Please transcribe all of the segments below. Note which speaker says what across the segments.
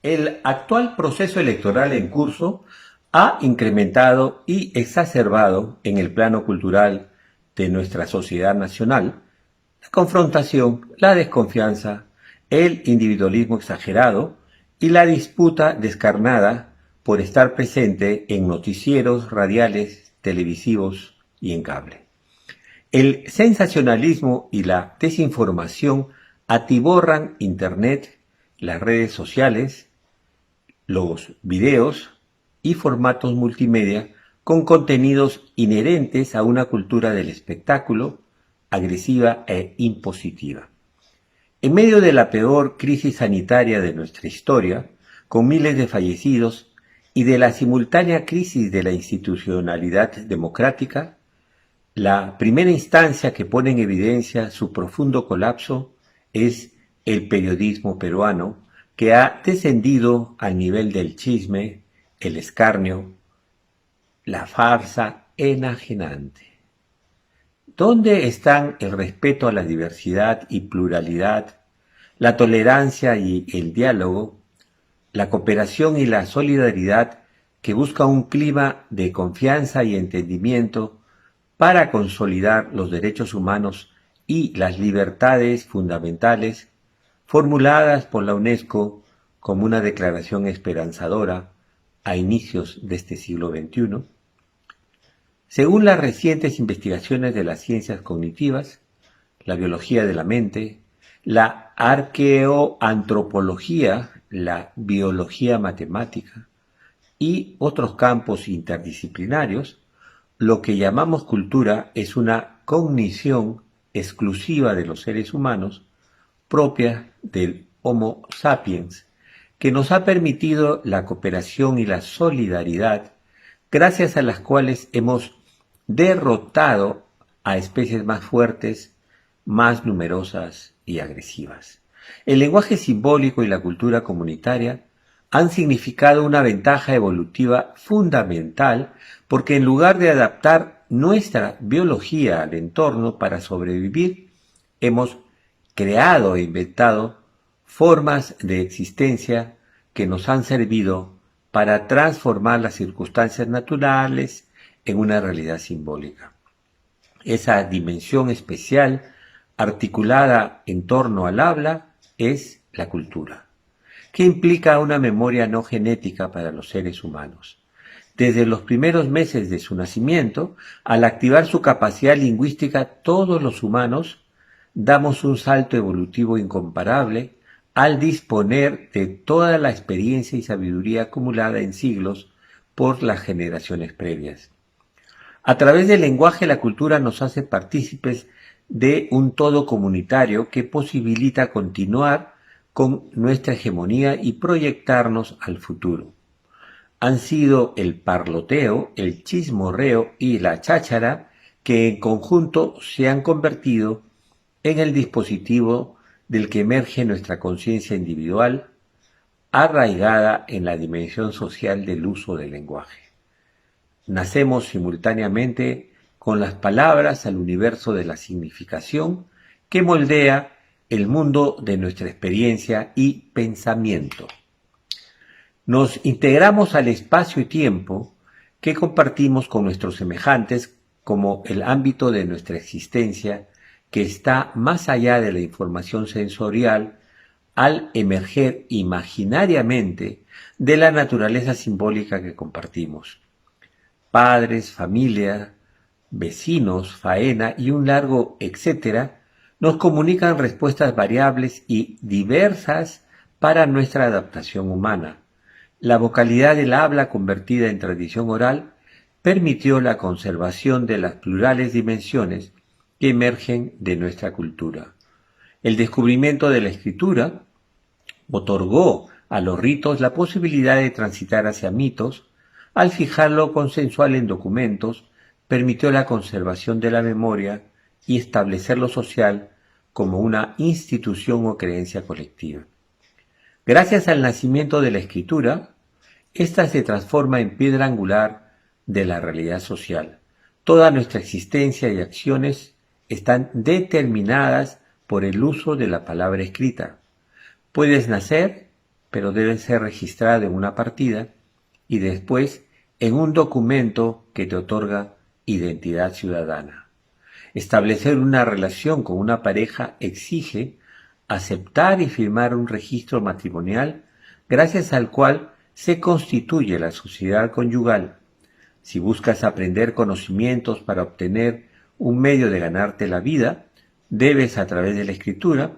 Speaker 1: El actual proceso electoral en curso ha incrementado y exacerbado en el plano cultural de nuestra sociedad nacional la confrontación, la desconfianza, el individualismo exagerado y la disputa descarnada por estar presente en noticieros radiales, televisivos y en cable. El sensacionalismo y la desinformación atiborran Internet, las redes sociales, los videos y formatos multimedia con contenidos inherentes a una cultura del espectáculo, agresiva e impositiva. En medio de la peor crisis sanitaria de nuestra historia, con miles de fallecidos y de la simultánea crisis de la institucionalidad democrática, la primera instancia que pone en evidencia su profundo colapso es el periodismo peruano, que ha descendido al nivel del chisme, el escarnio, la farsa enajenante. ¿Dónde están el respeto a la diversidad y pluralidad, la tolerancia y el diálogo, la cooperación y la solidaridad que busca un clima de confianza y entendimiento para consolidar los derechos humanos y las libertades fundamentales formuladas por la UNESCO como una declaración esperanzadora a inicios de este siglo XXI? Según las recientes investigaciones de las ciencias cognitivas, la biología de la mente, la arqueoantropología, la biología matemática y otros campos interdisciplinarios, lo que llamamos cultura es una cognición exclusiva de los seres humanos propia del Homo sapiens, que nos ha permitido la cooperación y la solidaridad, gracias a las cuales hemos derrotado a especies más fuertes, más numerosas y agresivas. El lenguaje simbólico y la cultura comunitaria han significado una ventaja evolutiva fundamental porque en lugar de adaptar nuestra biología al entorno para sobrevivir, hemos creado e inventado formas de existencia que nos han servido para transformar las circunstancias naturales en una realidad simbólica. Esa dimensión especial articulada en torno al habla es la cultura, que implica una memoria no genética para los seres humanos. Desde los primeros meses de su nacimiento, al activar su capacidad lingüística, todos los humanos damos un salto evolutivo incomparable al disponer de toda la experiencia y sabiduría acumulada en siglos por las generaciones previas. A través del lenguaje, la cultura nos hace partícipes de un todo comunitario que posibilita continuar con nuestra hegemonía y proyectarnos al futuro. Han sido el parloteo, el chismorreo y la cháchara que en conjunto se han convertido en el dispositivo del que emerge nuestra conciencia individual, arraigada en la dimensión social del uso del lenguaje. Nacemos simultáneamente con las palabras al universo de la significación que moldea el mundo de nuestra experiencia y pensamiento. Nos integramos al espacio y tiempo que compartimos con nuestros semejantes como el ámbito de nuestra existencia que está más allá de la información sensorial al emerger imaginariamente de la naturaleza simbólica que compartimos. Padres, familia, vecinos, faena y un largo etcétera nos comunican respuestas variables y diversas para nuestra adaptación humana. La vocalidad del habla convertida en tradición oral permitió la conservación de las plurales dimensiones que emergen de nuestra cultura. El descubrimiento de la escritura otorgó a los ritos la posibilidad de transitar hacia mitos. Al fijar lo consensual en documentos, permitió la conservación de la memoria y establecer lo social como una institución o creencia colectiva. Gracias al nacimiento de la escritura, ésta se transforma en piedra angular de la realidad social. Toda nuestra existencia y acciones están determinadas por el uso de la palabra escrita. Puedes nacer, pero debe ser registrado en una partida y después en un documento que te otorga identidad ciudadana. Establecer una relación con una pareja exige aceptar y firmar un registro matrimonial gracias al cual se constituye la sociedad conyugal. Si buscas aprender conocimientos para obtener un medio de ganarte la vida, debes, a través de la escritura,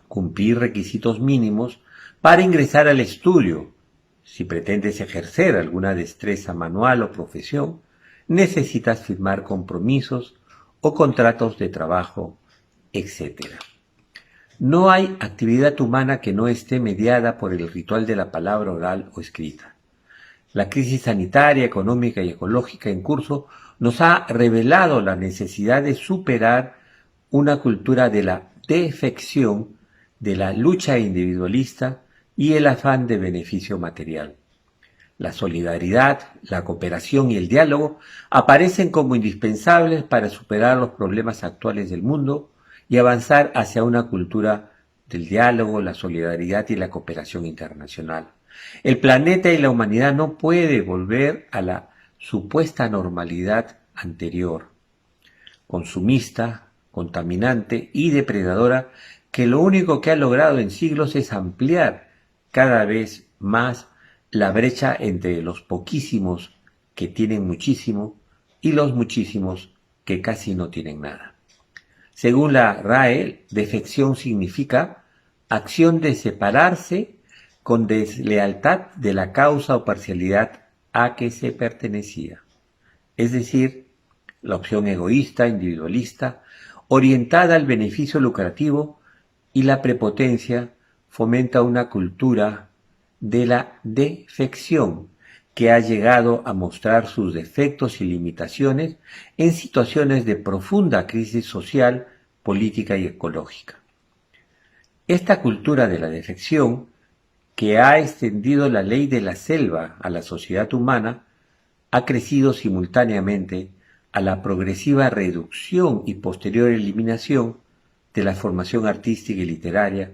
Speaker 1: cumplir requisitos mínimos para ingresar al estudio. Si pretendes ejercer alguna destreza manual o profesión, necesitas firmar compromisos o contratos de trabajo, etc. No hay actividad humana que no esté mediada por el ritual de la palabra oral o escrita. La crisis sanitaria, económica y ecológica en curso nos ha revelado la necesidad de superar una cultura de la defección, de la lucha individualista y el afán de beneficio material. La solidaridad, la cooperación y el diálogo aparecen como indispensables para superar los problemas actuales del mundo y avanzar hacia una cultura del diálogo, la solidaridad y la cooperación internacional. El planeta y la humanidad no puede volver a la supuesta normalidad anterior, consumista, contaminante y depredadora, que lo único que ha logrado en siglos es ampliar cada vez más la brecha entre los poquísimos que tienen muchísimo y los muchísimos que casi no tienen nada. Según la RAE, defección significa acción de separarse con deslealtad de la causa o parcialidad a que se pertenecía. Es decir, la opción egoísta, individualista, orientada al beneficio lucrativo, y la prepotencia fomenta una cultura de la defección que ha llegado a mostrar sus defectos y limitaciones en situaciones de profunda crisis social, política y ecológica. Esta cultura de la defección, que ha extendido la ley de la selva a la sociedad humana, ha crecido simultáneamente a la progresiva reducción y posterior eliminación de la formación artística y literaria,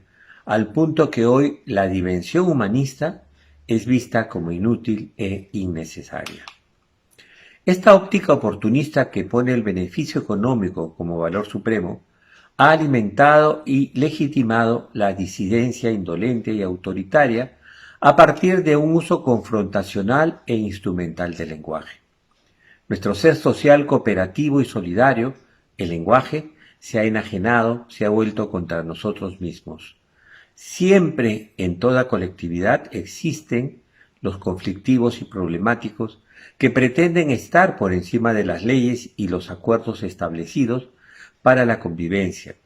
Speaker 1: al punto que hoy la dimensión humanista es vista como inútil e innecesaria. Esta óptica oportunista que pone el beneficio económico como valor supremo ha alimentado y legitimado la disidencia indolente y autoritaria a partir de un uso confrontacional e instrumental del lenguaje. Nuestro ser social, cooperativo y solidario, el lenguaje, se ha enajenado, se ha vuelto contra nosotros mismos. Siempre en toda colectividad existen los conflictivos y problemáticos que pretenden estar por encima de las leyes y los acuerdos establecidos para la convivencia.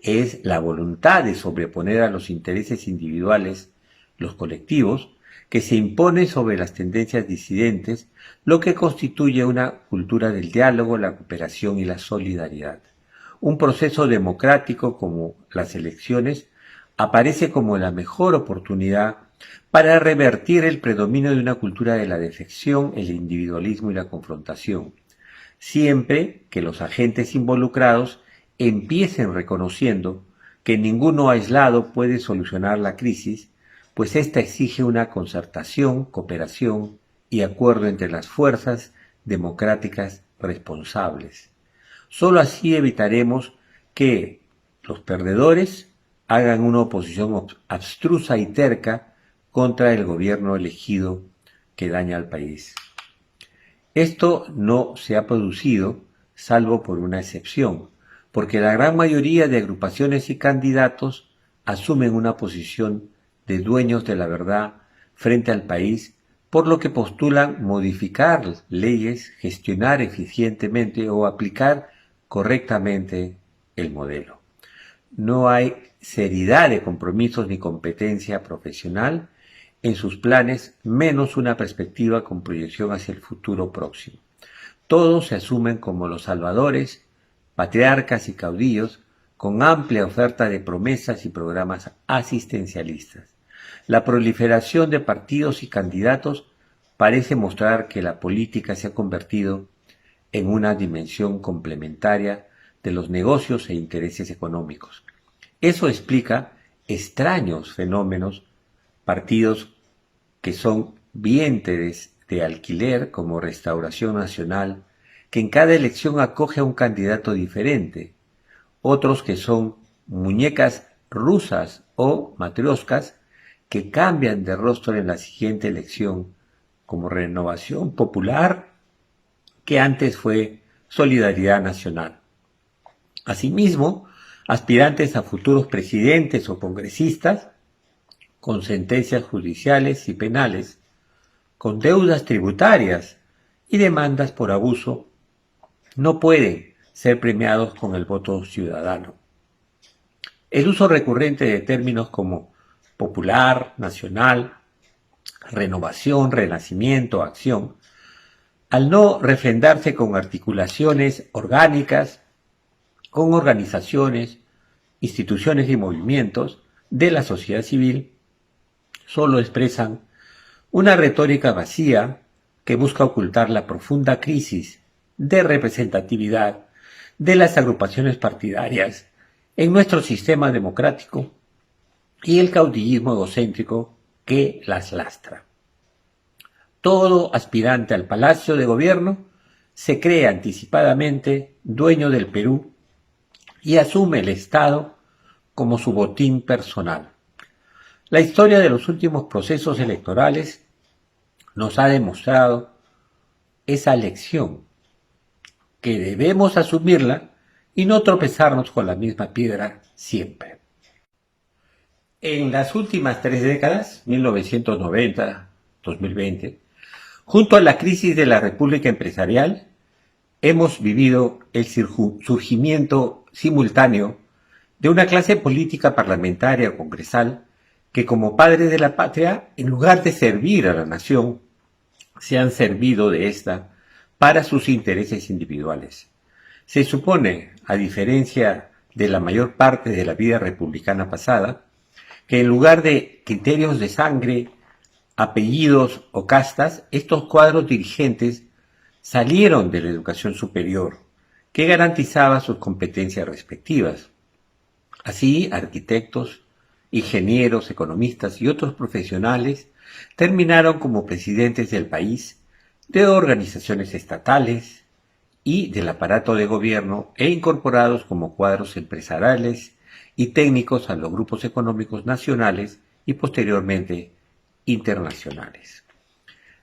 Speaker 1: Es la voluntad de sobreponer a los intereses individuales, los colectivos, que se impone sobre las tendencias disidentes, lo que constituye una cultura del diálogo, la cooperación y la solidaridad. Un proceso democrático como las elecciones aparece como la mejor oportunidad para revertir el predominio de una cultura de la defección, el individualismo y la confrontación, siempre que los agentes involucrados empiecen reconociendo que ninguno aislado puede solucionar la crisis, pues ésta exige una concertación, cooperación y acuerdo entre las fuerzas democráticas responsables. Solo así evitaremos que los perdedores hagan una oposición abstrusa y terca contra el gobierno elegido que daña al país. Esto no se ha producido, salvo por una excepción, porque la gran mayoría de agrupaciones y candidatos asumen una posición de dueños de la verdad frente al país, por lo que postulan modificar leyes, gestionar eficientemente o aplicar correctamente el modelo. No hay seriedad de compromisos ni competencia profesional en sus planes, menos una perspectiva con proyección hacia el futuro próximo. Todos se asumen como los salvadores, patriarcas y caudillos, con amplia oferta de promesas y programas asistencialistas. La proliferación de partidos y candidatos parece mostrar que la política se ha convertido en una dimensión complementaria de los negocios e intereses económicos. Eso explica extraños fenómenos partidos que son vientres de alquiler como Restauración Nacional, que en cada elección acoge a un candidato diferente, otros que son muñecas rusas o matrioscas que cambian de rostro en la siguiente elección, como Renovación Popular, que antes fue Solidaridad Nacional. Asimismo, aspirantes a futuros presidentes o congresistas, con sentencias judiciales y penales, con deudas tributarias y demandas por abuso, no pueden ser premiados con el voto ciudadano. El uso recurrente de términos como popular, nacional, renovación, renacimiento, acción, al no refrendarse con articulaciones orgánicas, con organizaciones, instituciones y movimientos de la sociedad civil, solo expresan una retórica vacía que busca ocultar la profunda crisis de representatividad de las agrupaciones partidarias en nuestro sistema democrático y el caudillismo egocéntrico que las lastra. Todo aspirante al Palacio de Gobierno se cree anticipadamente dueño del Perú y asume el Estado como su botín personal. La historia de los últimos procesos electorales nos ha demostrado esa lección, que debemos asumirla y no tropezarnos con la misma piedra siempre. En las últimas 3 décadas, 1990-2020, junto a la crisis de la República Empresarial, hemos vivido el surgimiento simultáneo de una clase política parlamentaria o congresal que, como padres de la patria, en lugar de servir a la nación, se han servido de esta para sus intereses individuales. Se supone, a diferencia de la mayor parte de la vida republicana pasada, que en lugar de criterios de sangre, apellidos o castas, estos cuadros dirigentes salieron de la educación superior, que garantizaba sus competencias respectivas. Así, arquitectos, ingenieros, economistas y otros profesionales terminaron como presidentes del país, de organizaciones estatales y del aparato de gobierno e incorporados como cuadros empresariales y técnicos a los grupos económicos nacionales y posteriormente internacionales.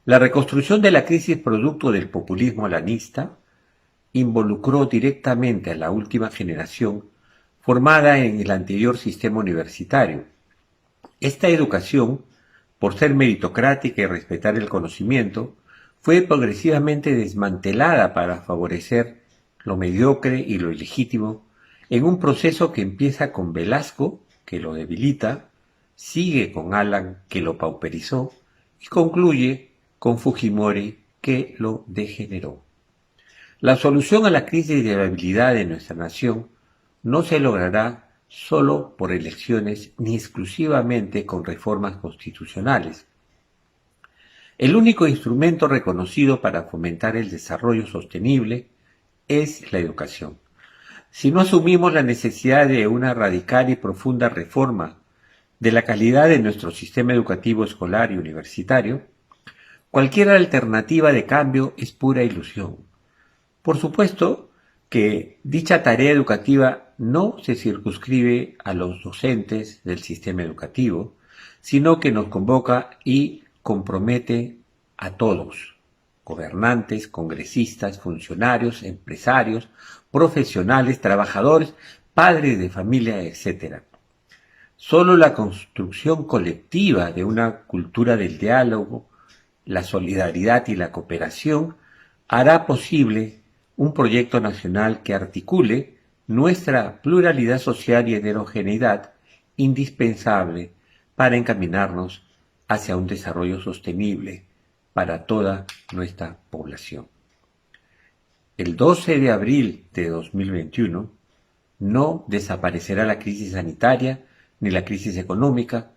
Speaker 1: La reconstrucción de la crisis producto del populismo alanista involucró directamente a la última generación formada en el anterior sistema universitario. Esta educación, por ser meritocrática y respetar el conocimiento, fue progresivamente desmantelada para favorecer lo mediocre y lo ilegítimo en un proceso que empieza con Velasco, que lo debilita, sigue con Alan, que lo pauperizó, y concluye con Fujimori, que lo degeneró. La solución a la crisis de viabilidad de nuestra nación no se logrará solo por elecciones ni exclusivamente con reformas constitucionales. El único instrumento reconocido para fomentar el desarrollo sostenible es la educación. Si no asumimos la necesidad de una radical y profunda reforma de la calidad de nuestro sistema educativo escolar y universitario, cualquier alternativa de cambio es pura ilusión. Por supuesto que dicha tarea educativa no se circunscribe a los docentes del sistema educativo, sino que nos convoca y compromete a todos, gobernantes, congresistas, funcionarios, empresarios, profesionales, trabajadores, padres de familia, etc. Solo la construcción colectiva de una cultura del diálogo, la solidaridad y la cooperación hará posible un proyecto nacional que articule nuestra pluralidad social y heterogeneidad, indispensable para encaminarnos hacia un desarrollo sostenible para toda nuestra población. El 12 de abril de 2021 no desaparecerá la crisis sanitaria ni la crisis económica,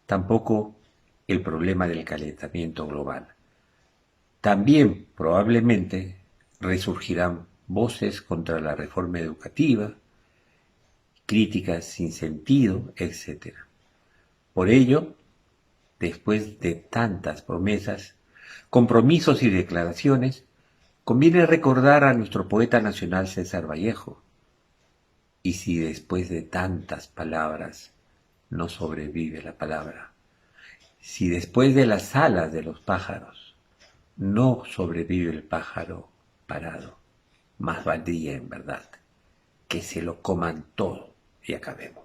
Speaker 1: tampoco el problema del calentamiento global. También probablemente resurgirán voces contra la reforma educativa, críticas sin sentido, etc. Por ello, después de tantas promesas, compromisos y declaraciones, conviene recordar a nuestro poeta nacional César Vallejo. Y si después de tantas palabras no sobrevive la palabra, si después de las alas de los pájaros no sobrevive el pájaro parado, más valdría en verdad que se lo coman todo y acabemos.